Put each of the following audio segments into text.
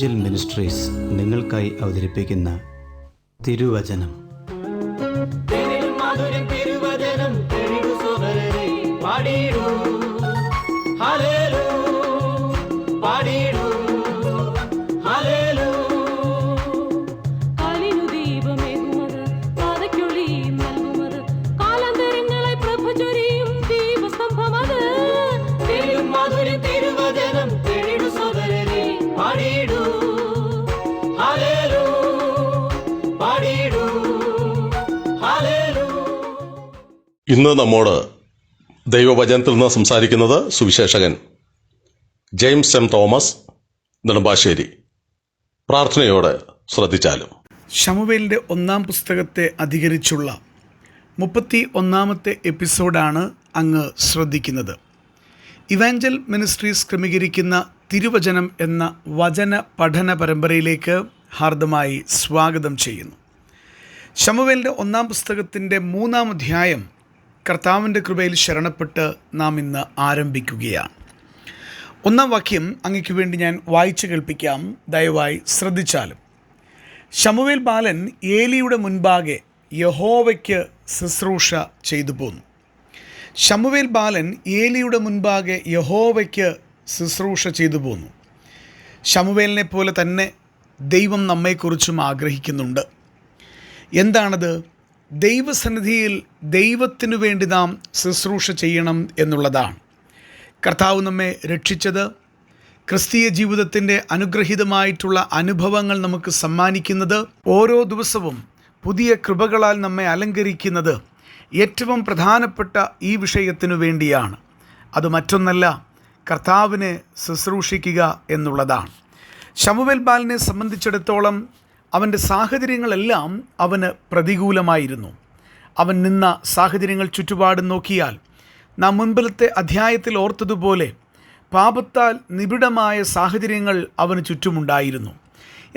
Evangel ministries നിങ്ങൾക്കായി അവതരിപ്പിക്കുന്ന തിരുവചനം. ഇന്ന് നമ്മോട് ദൈവവചനത്തിൽ നിന്ന് സംസാരിക്കുന്നത് Suviseshakan James M Thomas Nedumbassery. പ്രാർത്ഥനയോടെ ശ്രദ്ധിച്ചാലും. ശമൂവേലിൻ്റെ 1-ാം പുസ്തകത്തെ അധികരിച്ചുള്ള 31-ാമത്തെ എപ്പിസോഡാണ് അങ്ങ് ശ്രദ്ധിക്കുന്നത്. ഇവാഞ്ചൽ മിനിസ്ട്രീസ് ക്രമീകരിക്കുന്ന തിരുവചനം എന്ന വചന പഠന പരമ്പരയിലേക്ക് ഹാർദമായി സ്വാഗതം ചെയ്യുന്നു. ശമൂവേലിൻ്റെ 1-ാം പുസ്തകത്തിൻ്റെ 3-ാം അധ്യായം കർത്താവിൻ്റെ കൃപയിൽ ശരണപ്പെട്ട് നാം ഇന്ന് ആരംഭിക്കുകയാണ്. 1-ാം വാക്യം അങ്ങയ്ക്ക് വേണ്ടി ഞാൻ വായിച്ചു കേൾപ്പിക്കാം. ദയവായി ശ്രദ്ധിച്ചാലും. ശമൂവേൽ ബാലൻ ഏലിയുടെ മുൻപാകെ യഹോവയ്ക്ക് ശുശ്രൂഷ ചെയ്തു പോന്നു. ശമൂവേൽ ബാലൻ ഏലിയുടെ മുൻപാകെ യഹോവയ്ക്ക് ശുശ്രൂഷ ചെയ്തു പോന്നു. ശമൂവേലിനെ പോലെ തന്നെ ദൈവം നമ്മെക്കുറിച്ചും ആഗ്രഹിക്കുന്നുണ്ട്. എന്താണത്? ദൈവസന്നിധിയിൽ ദൈവത്തിനു വേണ്ടി നാം ശുശ്രൂഷ ചെയ്യണം എന്നുള്ളതാണ്. കർത്താവ് നമ്മെ രക്ഷിച്ചത്, ക്രിസ്തീയ ജീവിതത്തിൻ്റെ അനുഗ്രഹീതമായിട്ടുള്ള അനുഭവങ്ങൾ നമുക്ക് സമ്മാനിക്കുന്നത്, ഓരോ ദിവസവും പുതിയ കൃപകളാൽ നമ്മെ അലങ്കരിക്കുന്നത് ഏറ്റവും പ്രധാനപ്പെട്ട ഈ വിഷയത്തിനു വേണ്ടിയാണ്. അത് മറ്റൊന്നല്ല, കർത്താവിനെ ശുശ്രൂഷിക്കുക എന്നുള്ളതാണ്. ശമൂവേൽ ബാലനെ സംബന്ധിച്ചിടത്തോളം അവൻ്റെ സാഹചര്യങ്ങളെല്ലാം അവന് പ്രതികൂലമായിരുന്നു. അവൻ നിന്ന സാഹചര്യങ്ങൾ ചുറ്റുപാടും നോക്കിയാൽ നാം മുൻപിലത്തെ അധ്യായത്തിൽ ഓർത്തതുപോലെ പാപത്താൽ നിബിഡമായ സാഹചര്യങ്ങൾ അവന് ചുറ്റുമുണ്ടായിരുന്നു.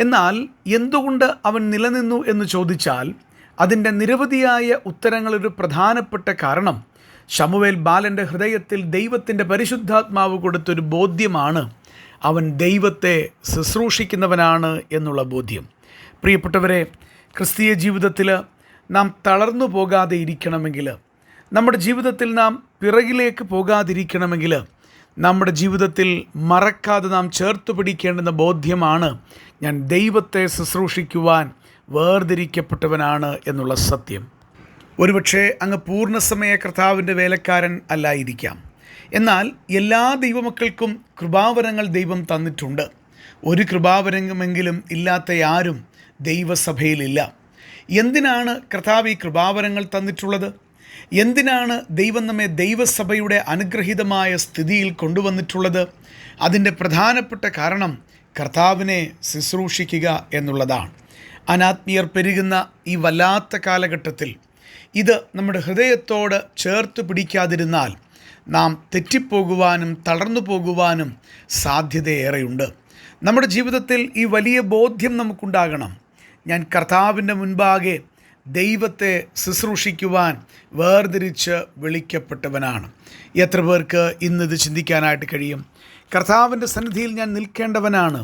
എന്നാൽ എന്തുകൊണ്ട് അവൻ നിലനിന്നു എന്ന് ചോദിച്ചാൽ അതിൻ്റെ നിരവധിയായ ഉത്തരങ്ങളൊരു പ്രധാനപ്പെട്ട കാരണം ശമൂവേൽ ബാലൻ്റെ ഹൃദയത്തിൽ ദൈവത്തിൻ്റെ പരിശുദ്ധാത്മാവ് കൊടുത്തൊരു ബോധ്യമാണ്. അവൻ ദൈവത്തെ ശുശ്രൂഷിക്കുന്നവനാണ് എന്നുള്ള ബോധ്യം. പ്രിയപ്പെട്ടവരെ, ക്രിസ്തീയ ജീവിതത്തിൽ നാം തളർന്നു പോകാതെ ഇരിക്കണമെങ്കിൽ, നമ്മുടെ ജീവിതത്തിൽ നാം പിറകിലേക്ക് പോകാതിരിക്കണമെങ്കിൽ, നമ്മുടെ ജീവിതത്തിൽ മറക്കാതെ നാം ചേർത്ത് പിടിക്കേണ്ടുന്ന ബോധ്യമാണ് ഞാൻ ദൈവത്തെ ശുശ്രൂഷിക്കുവാൻ വേർതിരിക്കപ്പെട്ടവനാണ് എന്നുള്ള സത്യം. ഒരുപക്ഷെ അങ്ങ് പൂർണ്ണസമയ കർത്താവിൻ്റെ വേലക്കാരൻ അല്ലായിരിക്കാം. എന്നാൽ എല്ലാ ദൈവമക്കൾക്കും കൃപാവരങ്ങൾ ദൈവം തന്നിട്ടുണ്ട്. ഒരു കൃപാവരമെങ്കിലും ഇല്ലാത്ത ആരും ദൈവസഭയിലില്ല. എന്തിനാണ് കർത്താവ് ഈ കൃപാവരങ്ങൾ തന്നിട്ടുള്ളത്? എന്തിനാണ് ദൈവം നമ്മെ ദൈവസഭയുടെ അനുഗ്രഹീതമായ സ്ഥിതിയിൽ കൊണ്ടുവന്നിട്ടുള്ളത്? അതിൻ്റെ പ്രധാനപ്പെട്ട കാരണം കർത്താവിനെ ശുശ്രൂഷിക്കുക എന്നുള്ളതാണ്. അനാത്മീയർ പെരുകുന്ന ഈ വല്ലാത്ത കാലഘട്ടത്തിൽ ഇത് നമ്മുടെ ഹൃദയത്തോട് ചേർത്ത് പിടിക്കാതിരുന്നാൽ നാം തെറ്റിപ്പോകുവാനും തളർന്നു പോകുവാനും സാധ്യതയേറെയുണ്ട്. നമ്മുടെ ജീവിതത്തിൽ ഈ വലിയ ബോധ്യം നമുക്കുണ്ടാകണം. ഞാൻ കർത്താവിൻ്റെ മുൻപാകെ ദൈവത്തെ ശുശ്രൂഷിക്കുവാൻ വേർതിരിച്ച് വിളിക്കപ്പെട്ടവനാണ്. എത്ര പേർക്ക് ഇന്നിത് ചിന്തിക്കാനായിട്ട് കഴിയും? കർത്താവിൻ്റെ സന്നിധിയിൽ ഞാൻ നിൽക്കേണ്ടവനാണ്,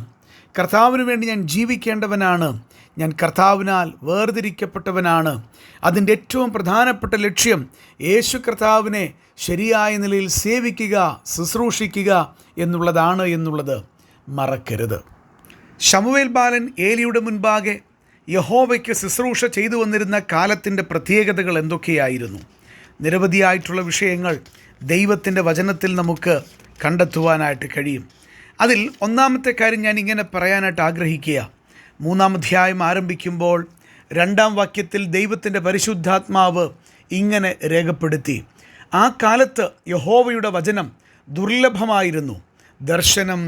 കർത്താവിന് വേണ്ടി ഞാൻ ജീവിക്കേണ്ടവനാണ്, ഞാൻ കർത്താവിനാൽ വേർതിരിക്കപ്പെട്ടവനാണ്. അതിൻ്റെ ഏറ്റവും പ്രധാനപ്പെട്ട ലക്ഷ്യം യേശു കർത്താവിനെ ശരിയായ നിലയിൽ സേവിക്കുക, ശുശ്രൂഷിക്കുക എന്നുള്ളതാണ് എന്നുള്ളത് മറക്കരുത്. ശമൂവേൽ ബാലൻ ഏലിയുടെ മുൻപാകെ യഹോവയ്ക്ക് ശുശ്രൂഷ ചെയ്തു വന്നിരുന്ന കാലത്തിൻ്റെ പ്രത്യേകതകൾ എന്തൊക്കെയായിരുന്നു? നിരവധിയായിട്ടുള്ള വിഷയങ്ങൾ ദൈവത്തിൻ്റെ വചനത്തിൽ നമുക്ക് കണ്ടെത്തുവാനായിട്ട് കഴിയും. അതിൽ 1-ാമത്തെ കാര്യം ഞാൻ ഇങ്ങനെ പറയാനായിട്ട് ആഗ്രഹിക്കുക. 3-ാം അധ്യായം ആരംഭിക്കുമ്പോൾ 2-ാം വാക്യത്തിൽ ദൈവത്തിൻ്റെ പരിശുദ്ധാത്മാവ് ഇങ്ങനെ രേഖപ്പെടുത്തി, ആ കാലത്ത് യഹോവയുടെ വചനം ദുർലഭമായിരുന്നു, ദർശനം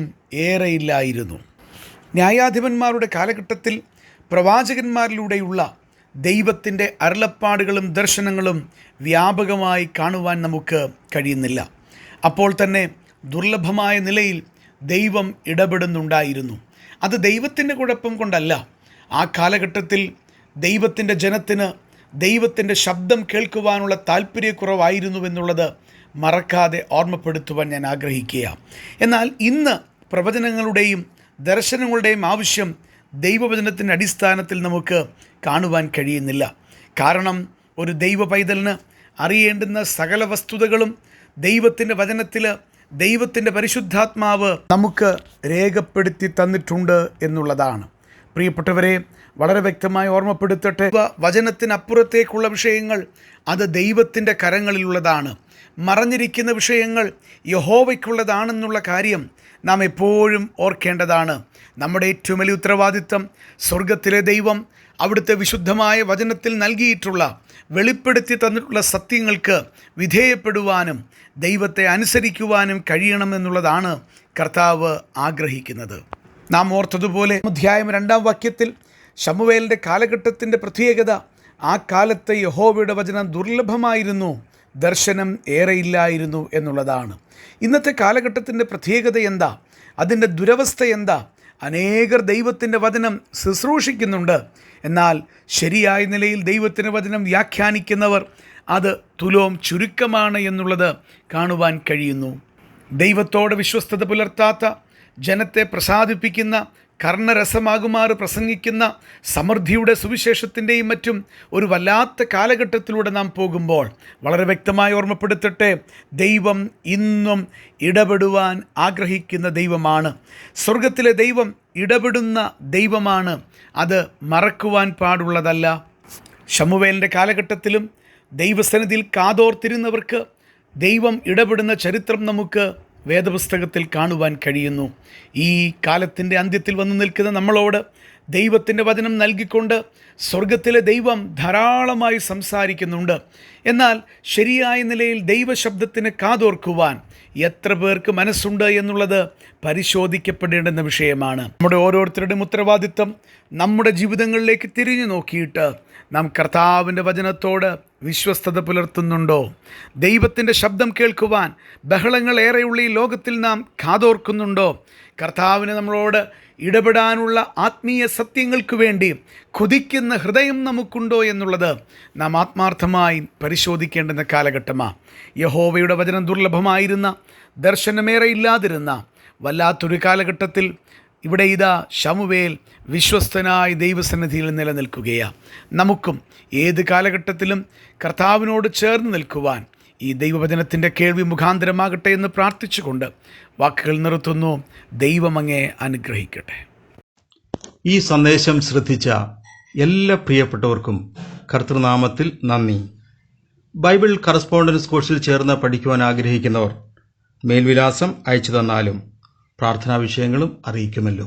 ഏറെയില്ലായിരുന്നു. ന്യായാധിപന്മാരുടെ കാലഘട്ടത്തിൽ പ്രവാചകന്മാരിലൂടെയുള്ള ദൈവത്തിൻ്റെ അരുളപ്പാടുകളും ദർശനങ്ങളും വ്യാപകമായി കാണുവാൻ നമുക്ക് കഴിയുന്നില്ല. അപ്പോൾ തന്നെ ദുർലഭമായ നിലയിൽ ദൈവം ഇടപെടുന്നുണ്ടായിരുന്നു. അത് ദൈവത്തിൻ്റെ കുഴപ്പം കൊണ്ടല്ല. ആ കാലഘട്ടത്തിൽ ദൈവത്തിൻ്റെ ജനത്തിന് ദൈവത്തിൻ്റെ ശബ്ദം കേൾക്കുവാനുള്ള താല്പര്യക്കുറവായിരുന്നുവെന്നുള്ളത് മറക്കാതെ ഓർമ്മപ്പെടുത്തുവാൻ ഞാൻ ആഗ്രഹിക്കുക. എന്നാൽ ഇന്ന് പ്രവചനങ്ങളുടെയും ദർശനങ്ങളുടെയും ആവശ്യം ദൈവവചനത്തിൻ്റെ അടിസ്ഥാനത്തിൽ നമുക്ക് കാണുവാൻ കഴിയുന്നില്ല. കാരണം ഒരു ദൈവ പൈതലിന് അറിയേണ്ടുന്ന സകല വസ്തുതകളും ദൈവത്തിൻ്റെ വചനത്തിൽ ദൈവത്തിൻ്റെ പരിശുദ്ധാത്മാവ് നമുക്ക് രേഖപ്പെടുത്തി തന്നിട്ടുണ്ട് എന്നുള്ളതാണ്. പ്രിയപ്പെട്ടവരെ, വളരെ വ്യക്തമായി ഓർമ്മപ്പെടുത്തട്ടെ, വചനത്തിനപ്പുറത്തേക്കുള്ള വിഷയങ്ങൾ അത് ദൈവത്തിൻ്റെ കരങ്ങളിലുള്ളതാണ്. മറഞ്ഞിരിക്കുന്ന വിഷയങ്ങൾ യഹോവയ്ക്കുള്ളതാണെന്നുള്ള കാര്യം നാം എപ്പോഴും ഓർക്കേണ്ടതാണ്. നമ്മുടെ ഏറ്റവും വലിയ ഉത്തരവാദിത്തം സ്വർഗത്തിലെ ദൈവം അവിടുത്തെ വിശുദ്ധമായ വചനത്തിൽ നൽകിയിട്ടുള്ള വെളിപ്പെടുത്തി തന്നിട്ടുള്ള സത്യങ്ങൾക്ക് വിധേയപ്പെടുവാനും ദൈവത്തെ അനുസരിക്കുവാനും കഴിയണമെന്നുള്ളതാണ് കർത്താവ് ആഗ്രഹിക്കുന്നത്. നാം ഓർത്തതുപോലെ അധ്യായം 2-ാം വാക്യത്തിൽ ശമൂവേലിൻ്റെ കാലഘട്ടത്തിൻ്റെ പ്രത്യേകത, ആ കാലത്തെ യഹോവയുടെ വചനം ദുർലഭമായിരുന്നു, ദർശനം ഏറെയില്ലായിരുന്നു എന്നുള്ളതാണ്. ഇന്നത്തെ കാലഘട്ടത്തിൻ്റെ പ്രത്യേകത എന്താ? അതിൻ്റെ ദുരവസ്ഥ എന്താ? അനേകർ ദൈവത്തിൻ്റെ വചനം ശുശ്രൂഷിക്കുന്നുണ്ട്, എന്നാൽ ശരിയായ നിലയിൽ ദൈവത്തിൻ്റെ വചനം വ്യാഖ്യാനിക്കുന്നവർ അത് തുലോം ചുരുക്കമാണ് എന്നുള്ളത് കാണുവാൻ കഴിയുന്നു. ദൈവത്തോട് വിശ്വസ്തത പുലർത്താത്ത, ജനത്തെ പ്രസാദിപ്പിക്കുന്ന, കർണരസമാകുമാറ് പ്രസംഗിക്കുന്ന സമൃദ്ധിയുടെ സുവിശേഷത്തിൻ്റെയും മറ്റും ഒരു വല്ലാത്ത കാലഘട്ടത്തിലൂടെ നാം പോകുമ്പോൾ വളരെ വ്യക്തമായി ഓർമ്മപ്പെടുത്തട്ടെ, ദൈവം ഇന്നും ഇടപെടുവാൻ ആഗ്രഹിക്കുന്ന ദൈവമാണ്. സ്വർഗത്തിലെ ദൈവം ഇടപെടുന്ന ദൈവമാണ്. അത് മറക്കുവാൻ പാടുള്ളതല്ല. ശമൂവേലിൻ്റെ കാലഘട്ടത്തിലും ദൈവസന്നിധിയിൽ കാതോർത്തിരുന്നവർക്ക് ദൈവം ഇടപെടുന്ന ചരിത്രം നമുക്ക് വേദപുസ്തകത്തിൽ കാണുവാൻ കഴിയുന്നു. ഈ കാലത്തിൻ്റെ അന്ത്യത്തിൽ വന്നു നിൽക്കുന്ന നമ്മളോട് ദൈവത്തിൻ്റെ വചനം നൽകിക്കൊണ്ട് സ്വർഗത്തിലെ ദൈവം ധാരാളമായി സംസാരിക്കുന്നുണ്ട്. എന്നാൽ ശരിയായ നിലയിൽ ദൈവശബ്ദത്തിന് കാതോർക്കുവാൻ എത്ര പേർക്ക് മനസ്സുണ്ട് എന്നുള്ളത് പരിശോധിക്കപ്പെടേണ്ടുന്ന വിഷയമാണ്. നമ്മുടെ ഓരോരുത്തരുടെയും ഉത്തരവാദിത്വം നമ്മുടെ ജീവിതങ്ങളിലേക്ക് തിരിഞ്ഞു നോക്കിയിട്ട് നാം കർത്താവിൻ്റെ വചനത്തോട് വിശ്വസ്തത പുലർത്തുന്നുണ്ടോ? ദൈവത്തിൻ്റെ ശബ്ദം കേൾക്കുവാൻ ബഹളങ്ങൾ ഏറെയുള്ള ഈ ലോകത്തിൽ നാം കാതോർക്കുന്നുണ്ടോ? കർത്താവിന് നമ്മളോട് ഇടപെടാനുള്ള ആത്മീയ സത്യങ്ങൾക്ക് വേണ്ടി കൊതിക്കുന്ന ഹൃദയം നമുക്കുണ്ടോ എന്നുള്ളത് നാം ആത്മാർത്ഥമായി പരിശോധിക്കേണ്ടുന്ന കാലഘട്ടമാണ്. യഹോവയുടെ വചനം ദുർലഭമായിരുന്ന, ദർശനമേറെ ഇല്ലാതിരുന്ന വല്ലാത്തൊരു കാലഘട്ടത്തിൽ ഇവിടെ ഇതാ ശമൂവേൽ വിശ്വസ്തനായി ദൈവസന്നിധിയിൽ നിലനിൽക്കുകയാണ്. നമുക്കും ഏത് കാലഘട്ടത്തിലും കർത്താവിനോട് ചേർന്ന് നിൽക്കുവാൻ ഈ ദൈവവചനത്തിൻ്റെ കേൾവി മുഖാന്തരമാകട്ടെ എന്ന് പ്രാർത്ഥിച്ചുകൊണ്ട് വാക്കുകൾ നിർത്തുന്നു. ദൈവം അങ്ങേ അനുഗ്രഹിക്കട്ടെ. ഈ സന്ദേശം ശ്രദ്ധിച്ച എല്ലാ പ്രിയപ്പെട്ടവർക്കും കർത്തൃനാമത്തിൽ നന്ദി. ബൈബിൾ കറസ്പോണ്ടൻസ് കോഴ്സിൽ ചേർന്ന് പഠിക്കുവാൻ ആഗ്രഹിക്കുന്നവർ മേൽവിലാസം അയച്ചു തന്നാലും പ്രാർത്ഥനാ വിഷയങ്ങളും അറിയിക്കുമല്ലോ.